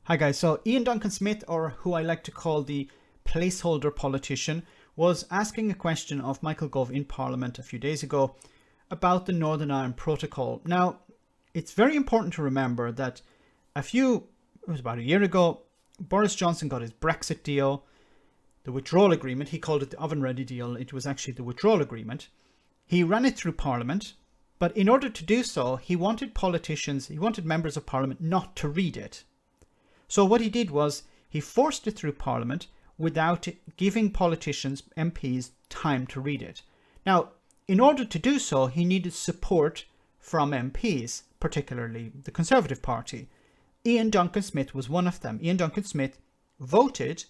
Hi guys, so Iain Duncan Smith, or who I like to call the placeholder politician, was asking a question of Michael Gove in Parliament a few days ago about the Northern Ireland Protocol. Now, it's very important to remember that it was about a year ago, Boris Johnson got his Brexit deal, the withdrawal agreement. He called it the oven-ready deal. It was actually the withdrawal agreement. He ran it through Parliament, but in order to do so, he wanted members of Parliament not to read it. So what he did was he forced it through Parliament without giving politicians, MPs, time to read it. Now, in order to do so, he needed support from MPs, particularly the Conservative Party. Iain Duncan Smith was one of them. Iain Duncan Smith voted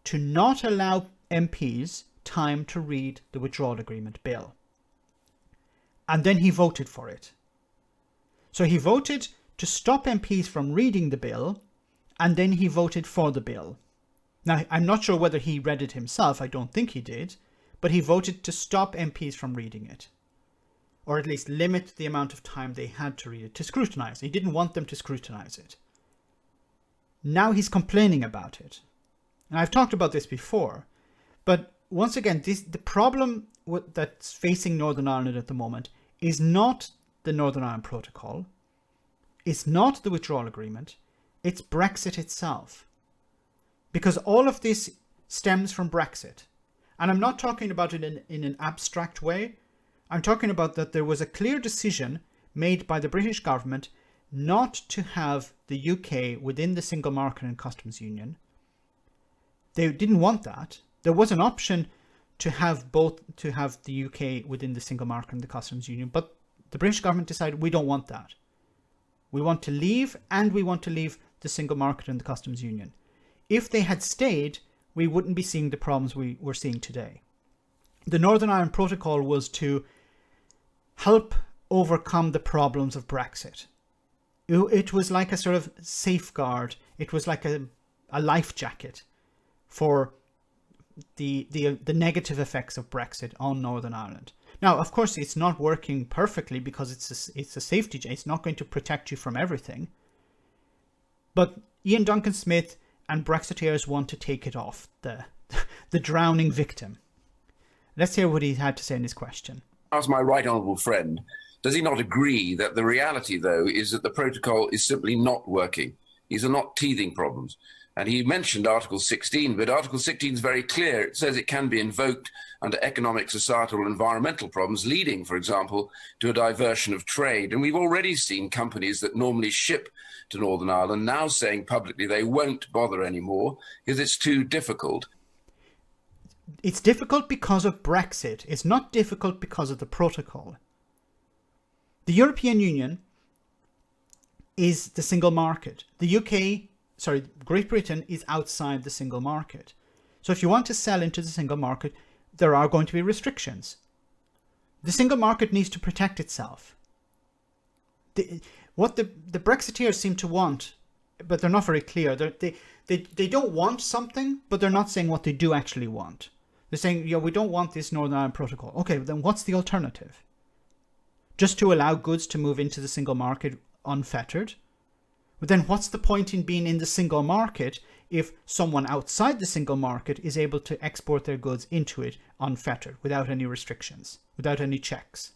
to not allow MPs time to read the withdrawal agreement bill. And then he voted for it. So he voted to stop MPs from reading the bill, and then he voted for the bill. Now, I'm not sure whether he read it himself. I don't think he did. But he voted to stop MPs from reading it. Or at least limit the amount of time they had to read it, to scrutinise. He didn't want them to scrutinise it. Now he's complaining about it. And I've talked about this before. But once again, the problem that's facing Northern Ireland at the moment is not the Northern Ireland Protocol. It's not the withdrawal agreement. It's Brexit itself. Because all of this stems from Brexit. And I'm not talking about it in an abstract way. I'm talking about that there was a clear decision made by the British government not to have the UK within the single market and customs union. They didn't want that. There was an option to have the UK within the single market and the customs union, but the British government decided we don't want that. We want to leave, and we want to leave the single market and the customs union. If they had stayed, we wouldn't be seeing the problems we're seeing today. The Northern Ireland Protocol was to help overcome the problems of Brexit. It was like a sort of safeguard. It was like a life jacket for the negative effects of Brexit on Northern Ireland. Now, of course, it's not working perfectly because it's a safety. It's not going to protect you from everything. But Iain Duncan Smith and Brexiteers want to take it off the drowning victim. Let's hear what he had to say in his question. Ask my right honourable friend, does he not agree that the reality, though, is that the protocol is simply not working? These are not teething problems. And he mentioned Article 16, but Article 16 is very clear. It says it can be invoked under economic, societal, and environmental problems, leading, for example, to a diversion of trade. And we've already seen companies that normally ship to Northern Ireland now saying publicly they won't bother anymore because it's too difficult. It's difficult because of Brexit. It's not difficult because of the protocol. The European Union is the single market. Great Britain is outside the single market. So if you want to sell into the single market, there are going to be restrictions. The single market needs to protect itself. What the Brexiteers seem to want, but they're not very clear. They don't want something, but they're not saying what they do actually want. They're saying, we don't want this Northern Ireland Protocol. Okay, then what's the alternative? Just to allow goods to move into the single market unfettered? But then what's the point in being in the single market if someone outside the single market is able to export their goods into it unfettered, without any restrictions, without any checks?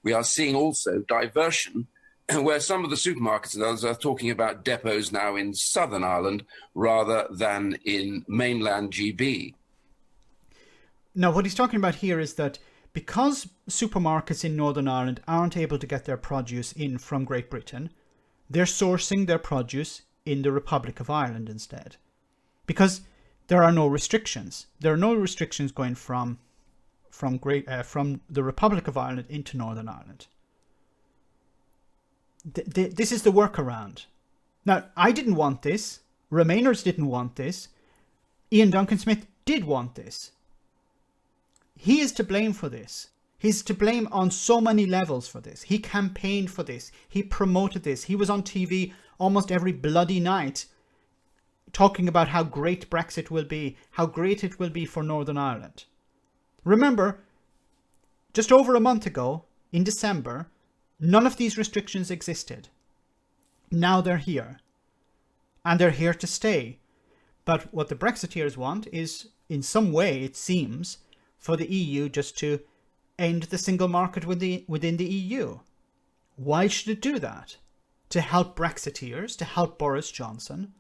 We are seeing also diversion, where some of the supermarkets and others are talking about depots now in Southern Ireland rather than in mainland GB. Now, what he's talking about here is that because supermarkets in Northern Ireland aren't able to get their produce in from Great Britain, they're sourcing their produce in the Republic of Ireland instead. Because there are no restrictions. There are no restrictions going from the Republic of Ireland into Northern Ireland. This is the workaround. Now, I didn't want this. Remainers didn't want this. Iain Duncan Smith did want this. He is to blame for this. He's to blame on so many levels for this. He campaigned for this. He promoted this. He was on TV almost every bloody night talking about how great Brexit will be, how great it will be for Northern Ireland. Remember, just over a month ago, in December, none of these restrictions existed. Now they're here. And they're here to stay. But what the Brexiteers want is, in some way, it seems, for the EU just to end the single market within the EU. Why should it do that? To help Brexiteers, to help Boris Johnson.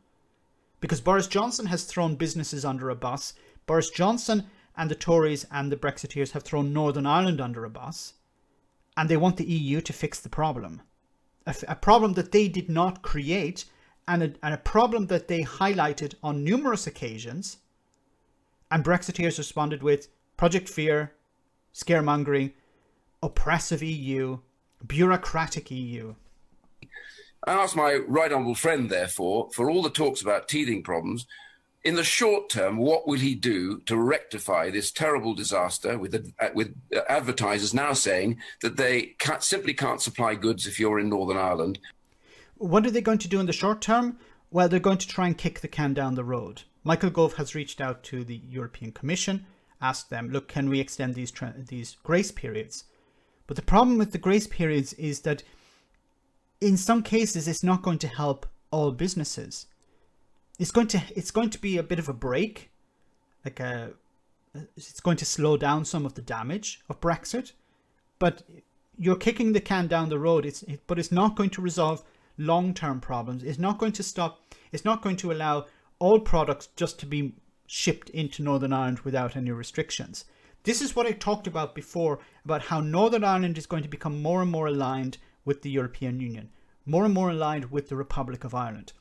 Because Boris Johnson has thrown businesses under a bus. Boris Johnson and the Tories and the Brexiteers have thrown Northern Ireland under a bus. And they want the EU to fix the problem. A problem that they did not create, and a problem that they highlighted on numerous occasions. And Brexiteers responded with Project Fear, scaremongering, oppressive EU, bureaucratic EU. I ask my right honourable friend, therefore, for all the talks about teething problems, in the short term, what will he do to rectify this terrible disaster with advertisers now saying that they simply can't supply goods if you're in Northern Ireland? What are they going to do in the short term? Well, they're going to try and kick the can down the road. Michael Gove has reached out to the European Commission, asked them, look, can we extend these grace periods? But the problem with the grace periods is that in some cases, it's not going to help all businesses. It's going to be a bit of a break, it's going to slow down some of the damage of Brexit, but you're kicking the can down the road. But it's not going to resolve long-term problems. It's not going to stop. It's not going to allow all products just to be shipped into Northern Ireland without any restrictions. This is what I talked about before, about how Northern Ireland is going to become more and more aligned with the European Union, more and more aligned with the Republic of Ireland.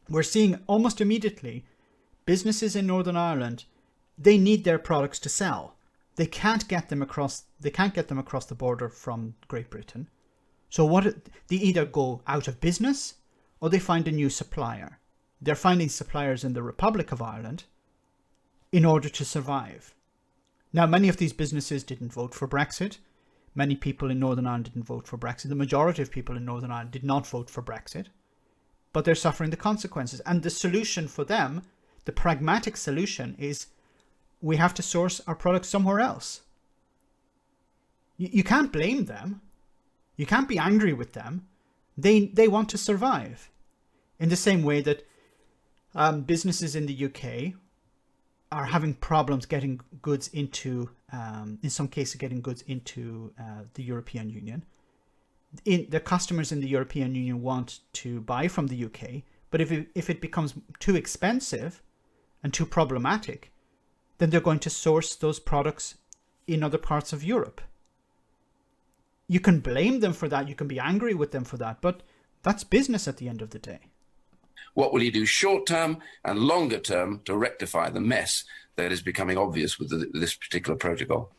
We're seeing almost immediately businesses in Northern Ireland, they need their products to sell. They can't get them across the border from Great Britain. So they either go out of business or they find a new supplier. They're finding suppliers in the Republic of Ireland in order to survive. Now, many of these businesses didn't vote for Brexit. Many people in Northern Ireland didn't vote for Brexit. The majority of people in Northern Ireland did not vote for Brexit. But they're suffering the consequences. And the solution for them, the pragmatic solution, is we have to source our products somewhere else. You can't blame them. You can't be angry with them. They want to survive. In the same way that businesses in the UK are having problems getting goods into, in some cases, getting goods into the European Union. The customers in the European Union want to buy from the UK, but if it becomes too expensive and too problematic, then they're going to source those products in other parts of Europe. You can blame them for that, you can be angry with them for that, but that's business at the end of the day. What will he do short term and longer term to rectify the mess that is becoming obvious with this particular protocol?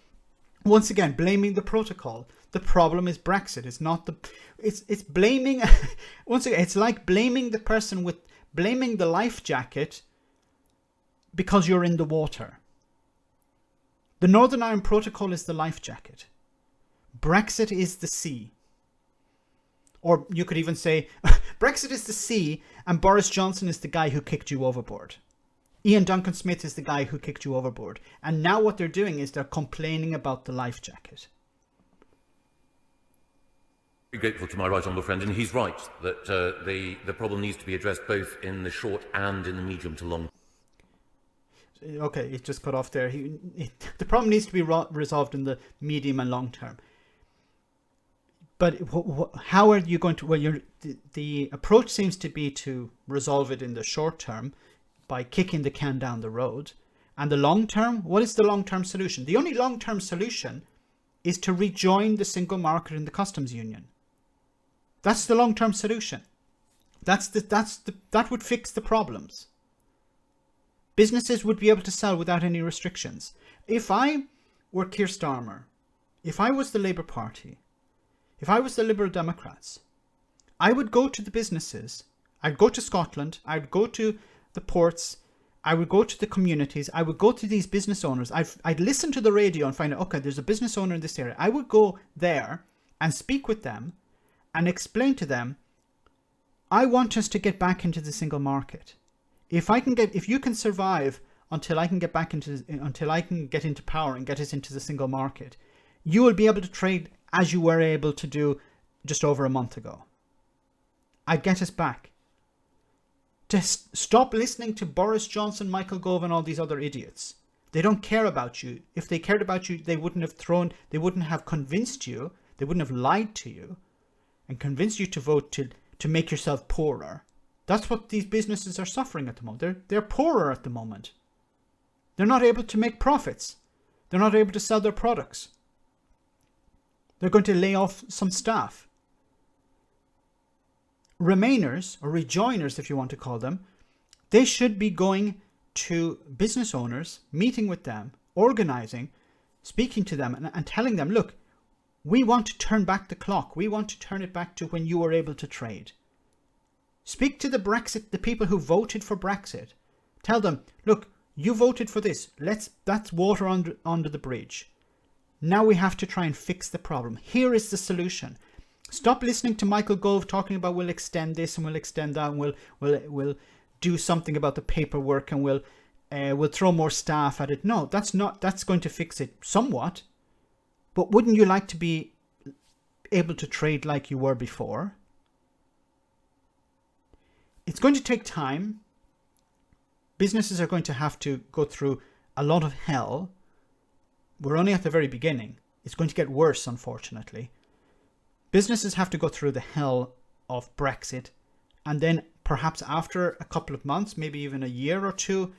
Once again, blaming the protocol. The problem is Brexit. It's not it's blaming. Once again, it's like blaming the person with blaming the life jacket because you're in the water. The Northern Ireland Protocol is the life jacket. Brexit is the sea. Or you could even say Brexit is the sea and Boris Johnson is the guy who kicked you overboard. Iain Duncan Smith is the guy who kicked you overboard. And now what they're doing is they're complaining about the life jacket. Very grateful to my right honourable friend, and he's right that the problem needs to be addressed both in the short and in the medium to long. Okay, it just cut off there. The problem needs to be resolved in the medium and long term. But how are you going to? Well, the approach seems to be to resolve it in the short term by kicking the can down the road. And the long term, what is the long term solution? The only long term solution is to rejoin the single market in the customs union. That's the long term solution. That would fix the problems. Businesses would be able to sell without any restrictions. If I were Keir Starmer, if I was the Labour Party, if I was the Liberal Democrats, I would go to the businesses. I'd go to Scotland. I'd go to the ports. I would go to the communities. I would go to these business owners. I'd listen to the radio and find out, okay, there's a business owner in this area. I would go there and speak with them and explain to them, I want us to get back into the single market. If you can survive until I can get into power and get us into the single market, you will be able to trade as you were able to do just over a month ago. I'd get us back. To stop listening to Boris Johnson, Michael Gove and all these other idiots. They don't care about you. If they cared about you, they wouldn't have convinced you, they wouldn't have lied to you and convinced you to vote to make yourself poorer. That's what these businesses are suffering at the moment. They're poorer at the moment. They're not able to make profits. They're not able to sell their products. They're going to lay off some staff. Remainers, or rejoiners if you want to call them, they should be going to business owners, meeting with them, organizing, speaking to them and telling them, look, we want to turn back the clock. We want to turn it back to when you were able to trade. Speak to the people who voted for Brexit. Tell them, look, you voted for this. That's water under the bridge. Now we have to try and fix the problem. Here is the solution. Stop listening to Michael Gove talking about we'll extend this and we'll extend that and we'll do something about the paperwork and we'll throw more staff at it. No, that's going to fix it somewhat. But wouldn't you like to be able to trade like you were before? It's going to take time. Businesses are going to have to go through a lot of hell. We're only at the very beginning. It's going to get worse, unfortunately. Businesses have to go through the hell of Brexit, and then perhaps after a couple of months, maybe even a year or two,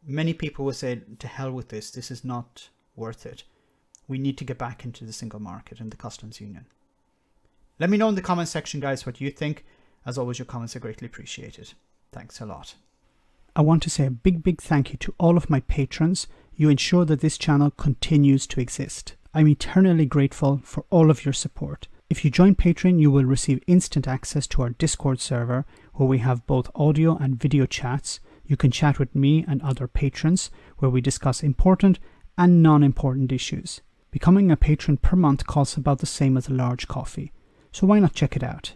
many people will say, to hell with this. This is not worth it. We need to get back into the single market and the customs union. Let me know in the comment section, guys, what you think. As always, your comments are greatly appreciated. Thanks a lot. I want to say a big thank you to all of my patrons. You ensure that this channel continues to exist. I'm eternally grateful for all of your support. If you join Patreon, you will receive instant access to our Discord server, where we have both audio and video chats. You can chat with me and other patrons, where we discuss important and non-important issues. Becoming a patron per month costs about the same as a large coffee, so why not check it out?